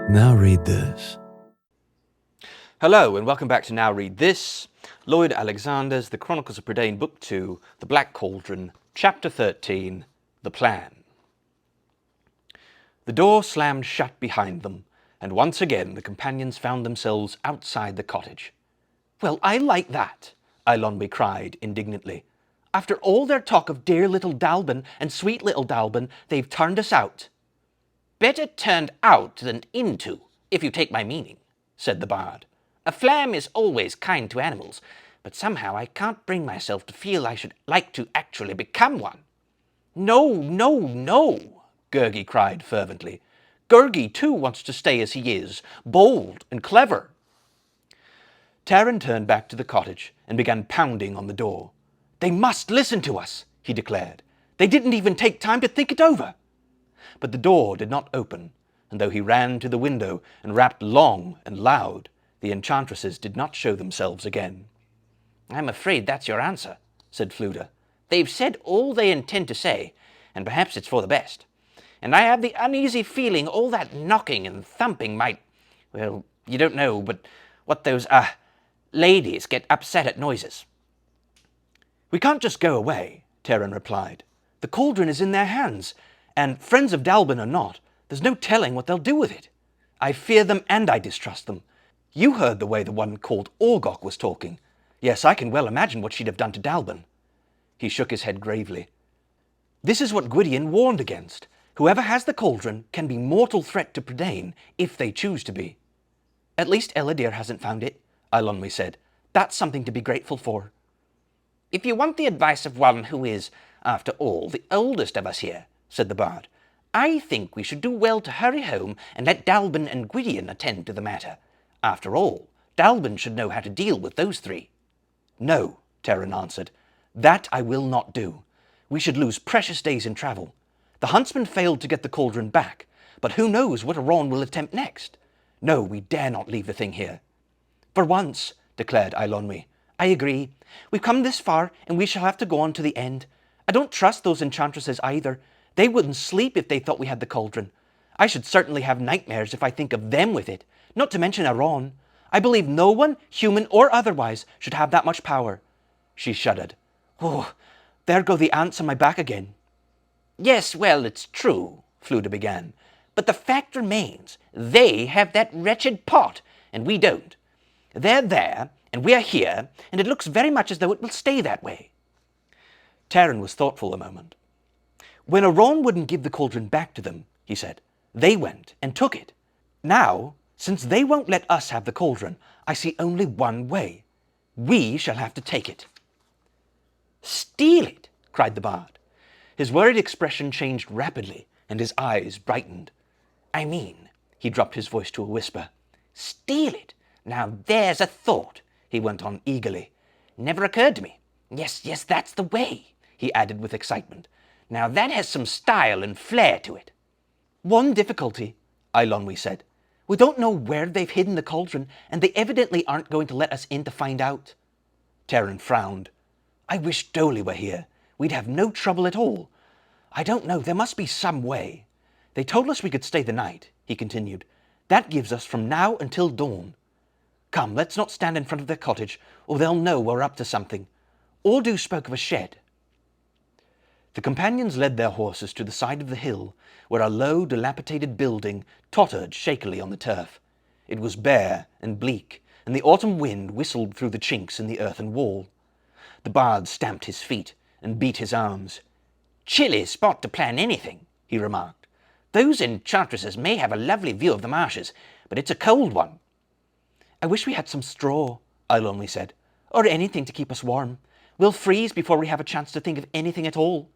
Now read this. Hello and welcome back to Now Read This, Lloyd Alexander's The Chronicles of Prydain, Book 2, The Black Cauldron, Chapter 13, The Plan. The door slammed shut behind them, and once again the companions found themselves outside the cottage. "Well, I like that," Eilonwy cried indignantly. "After all their talk of dear little Dalbin and sweet little Dalbin, they've turned us out." "Better turned out than into, if you take my meaning," said the bard. "A flam is always kind to animals, but somehow I can't bring myself to feel I should like to actually become one." "No, no, no," Gurgi cried fervently. "Gurgi too wants to stay as he is, bold and clever." Taran turned back to the cottage and began pounding on the door. "They must listen to us," he declared. "They didn't even take time to think it over." But the door did not open, and though he ran to the window and rapped long and loud, the enchantresses did not show themselves again. "I'm afraid that's your answer," said Fflewddur. "They've said all they intend to say, and perhaps it's for the best. And I have the uneasy feeling all that knocking and thumping might, well, you don't know, but what those, ladies get upset at noises." "We can't just go away," Taran replied. "The cauldron is in their hands, and friends of Dalbin or not, there's no telling what they'll do with it. I fear them and I distrust them. You heard the way the one called Orgok was talking. Yes, I can well imagine what she'd have done to Dalbin." He shook his head gravely. "This is what Gwydion warned against. Whoever has the cauldron can be mortal threat to Prydain if they choose to be." "At least Eladir hasn't found it," Eilonwy said. "That's something to be grateful for." "If you want the advice of one who is, after all, the oldest of us here," said the bard, "I think we should do well to hurry home and let Dalbin and Gwydion attend to the matter. After all, Dalbin should know how to deal with those three." "No," Taran answered. "That I will not do. We should lose precious days in travel. The huntsman failed to get the cauldron back, but who knows what Aron will attempt next? No, we dare not leave the thing here." "For once," declared Eilonwy, "I agree. We've come this far, and we shall have to go on to the end. I don't trust those enchantresses either. They wouldn't sleep if they thought we had the cauldron. I should certainly have nightmares if I think of them with it, not to mention Aron. I believe no one, human or otherwise, should have that much power." She shuddered. "Oh, there go the ants on my back again." "Yes, well, it's true," Fflewddur began, "but the fact remains, they have that wretched pot, and we don't. They're there, and we're here, and it looks very much as though it will stay that way." Taran was thoughtful a moment. "When Aron wouldn't give the cauldron back to them," he said, "they went and took it. Now, since they won't let us have the cauldron, I see only one way. We shall have to take it." "Steal it?" cried the bard. His worried expression changed rapidly, and his eyes brightened. "I mean," he dropped his voice to a whisper, "steal it? Now there's a thought," he went on eagerly. "Never occurred to me. Yes, that's the way," he added with excitement. "Now that has some style and flair to it." "One difficulty," Eilonwy said. "We don't know where they've hidden the cauldron, and they evidently aren't going to let us in to find out." Taran frowned. "I wish Dolly were here. We'd have no trouble at all. I don't know, there must be some way. They told us we could stay the night," he continued. "That gives us from now until dawn. Come, let's not stand in front of their cottage, or they'll know we're up to something. Ordu spoke of a shed." The companions led their horses to the side of the hill, where a low, dilapidated building tottered shakily on the turf. It was bare and bleak, and the autumn wind whistled through the chinks in the earthen wall. The bard stamped his feet and beat his arms. "Chilly spot to plan anything," he remarked. "Those enchantresses may have a lovely view of the marshes, but it's a cold one." "I wish we had some straw," Eilonwy said, "or anything to keep us warm. We'll freeze before we have a chance to think of anything at all."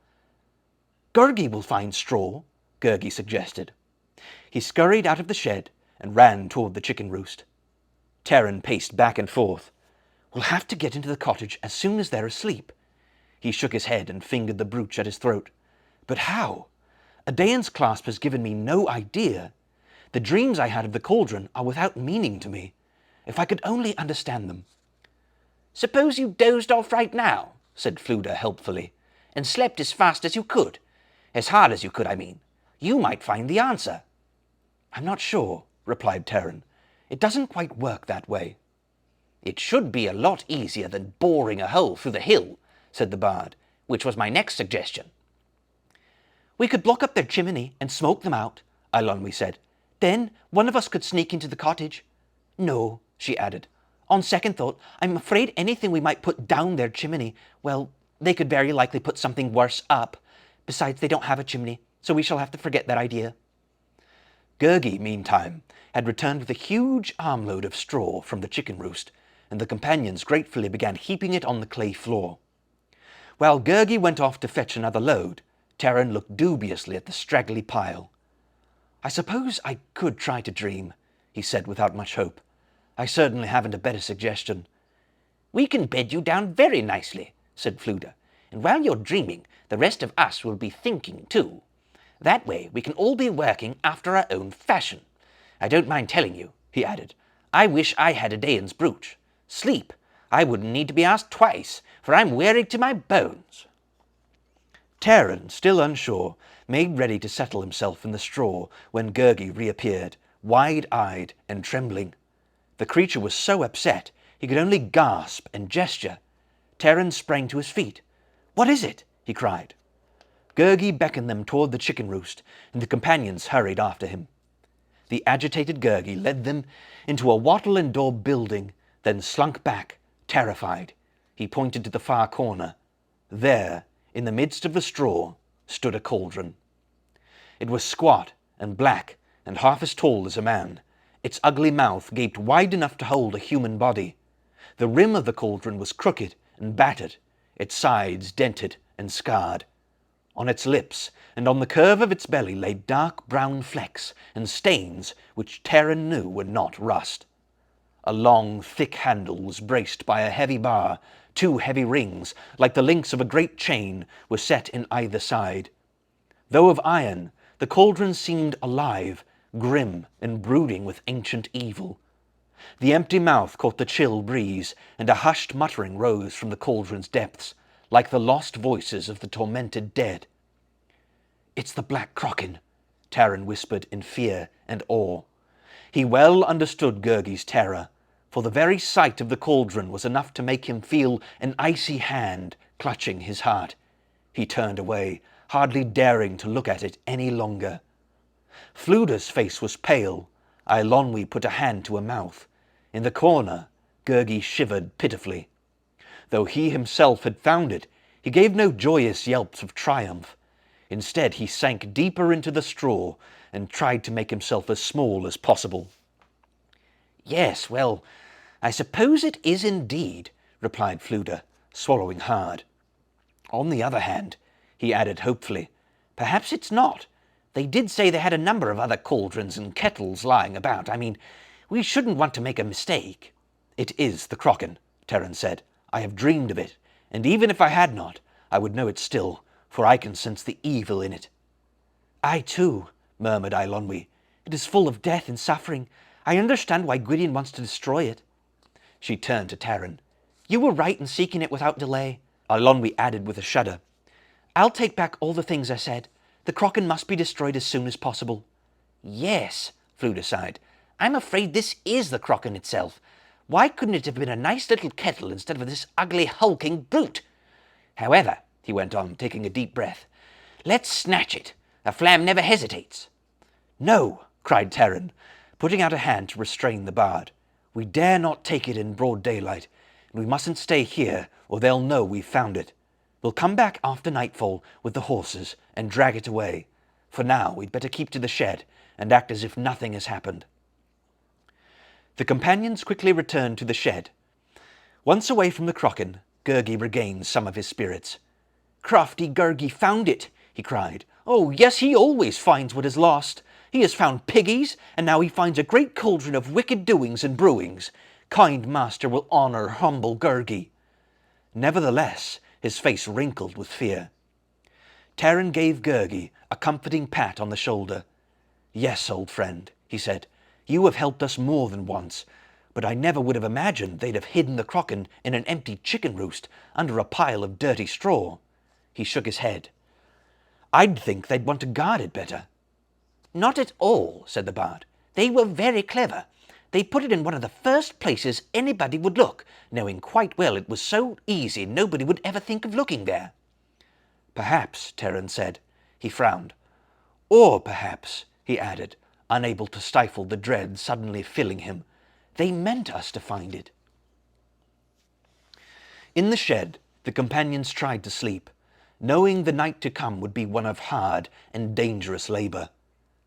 "Gurgi will find straw," Gurgi suggested. He scurried out of the shed and ran toward the chicken roost. Taran paced back and forth. "We'll have to get into the cottage as soon as they're asleep." He shook his head and fingered the brooch at his throat. "But how? Dane's clasp has given me no idea. The dreams I had of the cauldron are without meaning to me. If I could only understand them." "Suppose you dozed off right now," said Fflewddur helpfully. and slept as fast as you could. As hard as you could, I mean. You might find the answer." "I'm not sure," replied Terran. "It doesn't quite work that way." "It should be a lot easier than boring a hole through the hill," said the bard, "which was my next suggestion." "We could block up their chimney and smoke them out," Eilonwy said. "Then one of us could sneak into the cottage." "No," she added. "On second thought, I'm afraid anything we might put down their chimney, well, they could very likely put something worse up. Besides, they don't have a chimney, so we shall have to forget that idea." Gurgi, meantime, had returned with a huge armload of straw from the chicken roost, and the companions gratefully began heaping it on the clay floor. While Gurgi went off to fetch another load, Terran looked dubiously at the straggly pile. "I suppose I could try to dream," he said without much hope. "I certainly haven't a better suggestion." "We can bed you down very nicely," said Fluda, "and while you're dreaming, the rest of us will be thinking too. That way we can all be working after our own fashion. I don't mind telling you," he added, "I wish I had a Daeon's brooch. Sleep, I wouldn't need to be asked twice, for I'm weary to my bones." Terran, still unsure, made ready to settle himself in the straw when Gurgi reappeared, wide-eyed and trembling. The creature was so upset he could only gasp and gesture. Terran sprang to his feet. "What is it?" he cried. Gurgi beckoned them toward the chicken roost, and the companions hurried after him. The agitated Gurgi led them into a wattle and daub building, then slunk back, terrified. He pointed to the far corner. There, in the midst of the straw, stood a cauldron. It was squat and black and half as tall as a man. Its ugly mouth gaped wide enough to hold a human body. The rim of the cauldron was crooked and battered, its sides dented and scarred. On its lips and on the curve of its belly lay dark brown flecks and stains which Terran knew were not rust. A long, thick handle was braced by a heavy bar. 2 heavy rings, like the links of a great chain, were set in either side. Though of iron, the cauldron seemed alive, grim and brooding with ancient evil. The empty mouth caught the chill breeze, and a hushed muttering rose from the cauldron's depths, like the lost voices of the tormented dead. "It's the Black Kraken," Terran whispered in fear and awe. He well understood Gurgi's terror, for the very sight of the cauldron was enough to make him feel an icy hand clutching his heart. He turned away, hardly daring to look at it any longer. Fluda's face was pale. Eilonwy put a hand to her mouth. In the corner, Gurgi shivered pitifully. Though he himself had found it, he gave no joyous yelps of triumph. Instead, he sank deeper into the straw and tried to make himself as small as possible. "Yes, well, I suppose it is indeed," replied Fluda, swallowing hard. "On the other hand," he added hopefully, "perhaps it's not. They did say they had a number of other cauldrons and kettles lying about. I mean, we shouldn't want to make a mistake." "It is the Kraken," Terran said. "I have dreamed of it, and even if I had not, I would know it still, for I can sense the evil in it." "I too," murmured Eilonwy. "It is full of death and suffering. I understand why Gwydion wants to destroy it." She turned to Terran. "You were right in seeking it without delay," Eilonwy added with a shudder. "I'll take back all the things I said. The Kraken must be destroyed as soon as possible." "Yes," Fluda sighed. "I'm afraid this is the Kraken itself. Why couldn't it have been a nice little kettle instead of this ugly, hulking brute? However," he went on, taking a deep breath, "let's snatch it. A flam never hesitates." "No," cried Terran, putting out a hand to restrain the bard. "We dare not take it in broad daylight, and we mustn't stay here, or they'll know we've found it. We'll come back after nightfall with the horses and drag it away. For now, we'd better keep to the shed and act as if nothing has happened." The companions quickly returned to the shed. Once away from the Kraken, Gurgi regained some of his spirits. "Crafty Gurgi found it," he cried. "Oh, yes, he always finds what is lost. He has found piggies, and now he finds a great cauldron of wicked doings and brewings. Kind master will honour humble Gurgi." Nevertheless, his face wrinkled with fear. Terran gave Gurgi a comforting pat on the shoulder. "Yes, old friend," he said, "you have helped us more than once, but I never would have imagined they'd have hidden the Kraken in an empty chicken roost under a pile of dirty straw. He shook his head. I'd think they'd want to guard it better. Not at all, said the bard. They were very clever. They put it in one of the first places anybody would look, knowing quite well it was so easy nobody would ever think of looking there. Perhaps, Terran said. He frowned. Or perhaps, he added, unable to stifle the dread suddenly filling him, they meant us to find it. In the shed, the companions tried to sleep, knowing the night to come would be one of hard and dangerous labour.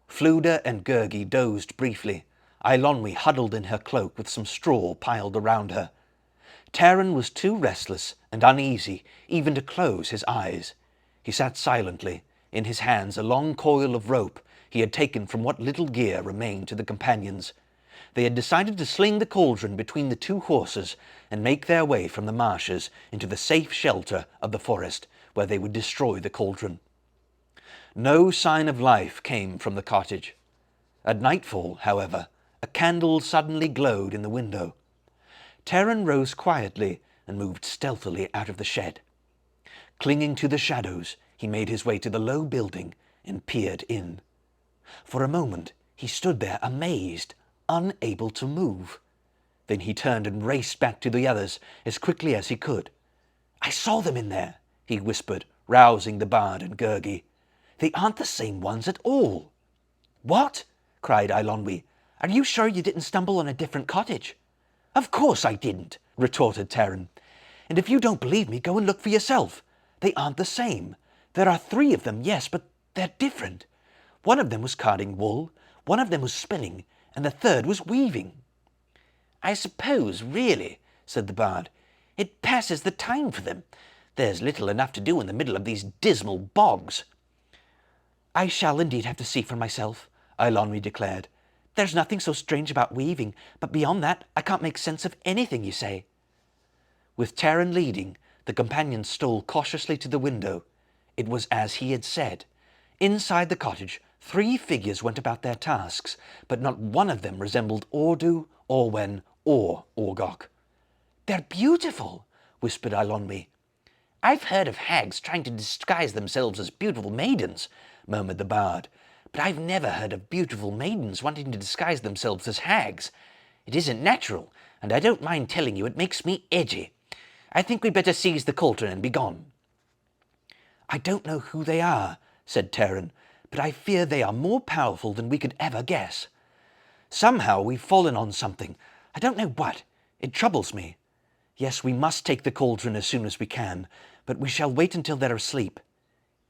Fluda and Gurgi dozed briefly, Eilonwy huddled in her cloak with some straw piled around her. Terran was too restless and uneasy even to close his eyes. He sat silently, in his hands a long coil of rope he had taken from what little gear remained to the companions. They had decided to sling the cauldron between the two horses and make their way from the marshes into the safe shelter of the forest, where they would destroy the cauldron. No sign of life came from the cottage. At nightfall, however, a candle suddenly glowed in the window. Terran rose quietly and moved stealthily out of the shed. Clinging to the shadows, he made his way to the low building and peered in. For a moment, he stood there amazed, unable to move. Then he turned and raced back to the others as quickly as he could. "I saw them in there," he whispered, rousing the bard and Gurgi. "They aren't the same ones at all." "What?" cried Eilonwy. "Are you sure you didn't stumble on a different cottage?" "Of course I didn't," retorted Terran. "And if you don't believe me, go and look for yourself. They aren't the same. There are 3 of them, yes, but they're different. One of them was carding wool, one of them was spinning, and the third was weaving." "I suppose, really," said the bard, "it passes the time for them. There's little enough to do in the middle of these dismal bogs." "I shall indeed have to see for myself," Eilonwy declared. "There's nothing so strange about weaving, but beyond that I can't make sense of anything you say." With Terran leading, the companions stole cautiously to the window. It was as he had said. Inside the cottage, 3 figures went about their tasks, but not one of them resembled Ordu, Orwen, or Orgok. "They're beautiful," whispered Eilonwy. "I've heard of hags trying to disguise themselves as beautiful maidens," murmured the bard, "but I've never heard of beautiful maidens wanting to disguise themselves as hags. It isn't natural, and I don't mind telling you it makes me edgy. I think we'd better seize the cauldron and be gone." "I don't know who they are," said Terran, "but I fear they are more powerful than we could ever guess. Somehow we've fallen on something. I don't know what. It troubles me. Yes, we must take the cauldron as soon as we can, but we shall wait until they're asleep."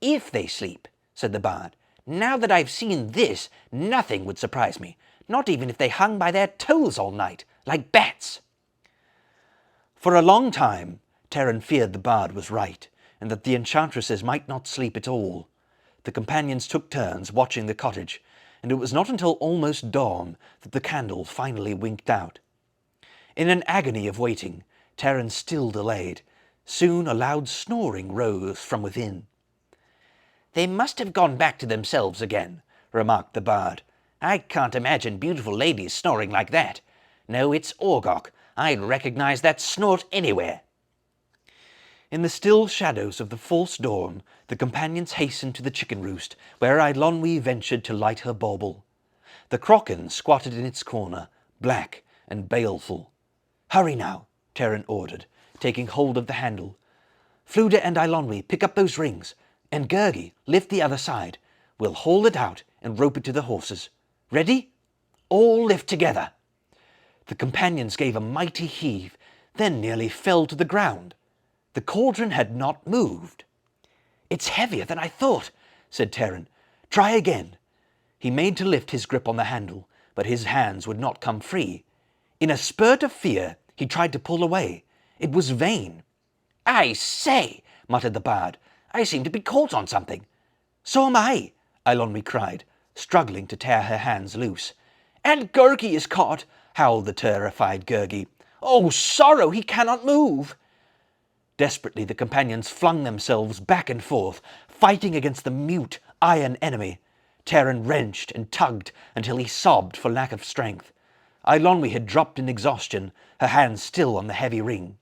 "If they sleep," said the bard. "Now that I've seen this, nothing would surprise me, not even if they hung by their toes all night, like bats." For a long time, Terran feared the bard was right, and that the enchantresses might not sleep at all. The companions took turns watching the cottage, and it was not until almost dawn that the candle finally winked out. In an agony of waiting, Terran still delayed. Soon a loud snoring rose from within. "They must have gone back to themselves again," remarked the bard. "I can't imagine beautiful ladies snoring like that. No, it's Orgok. I'd recognize that snort anywhere." In the still shadows of the false dawn, the companions hastened to the chicken roost, where Eilonwy ventured to light her bauble. The Kraken squatted in its corner, black and baleful. "Hurry now," Terran ordered, taking hold of the handle. "Fluda and Eilonwy, pick up those rings, and Gurgi, lift the other side. We'll haul it out and rope it to the horses. Ready? All lift together." The companions gave a mighty heave, then nearly fell to the ground. The cauldron had not moved. "It's heavier than I thought," said Terran. "Try again." He made to lift his grip on the handle, but his hands would not come free. In a spurt of fear, he tried to pull away. It was vain. "I say," muttered the bard, "I seem to be caught on something." "So am I," Eilonwy cried, struggling to tear her hands loose. "And Gurgi is caught," howled the terrified Gurgi. "Oh, sorrow, he cannot move." Desperately, the companions flung themselves back and forth, fighting against the mute, iron enemy. Terran wrenched and tugged until he sobbed for lack of strength. Eilonwy had dropped in exhaustion, her hands still on the heavy ring.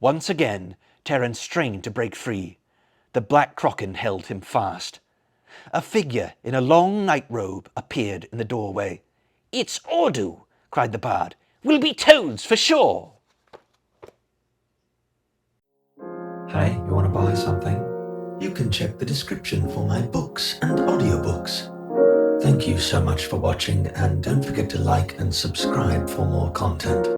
Once again, Terran strained to break free. The Black Cauldron held him fast. A figure in a long night robe appeared in the doorway. "It's Audu!" cried the bard. "We'll be toads for sure!" Hey, you want to buy something? You can check the description for my books and audiobooks. Thank you so much for watching, and don't forget to like and subscribe for more content.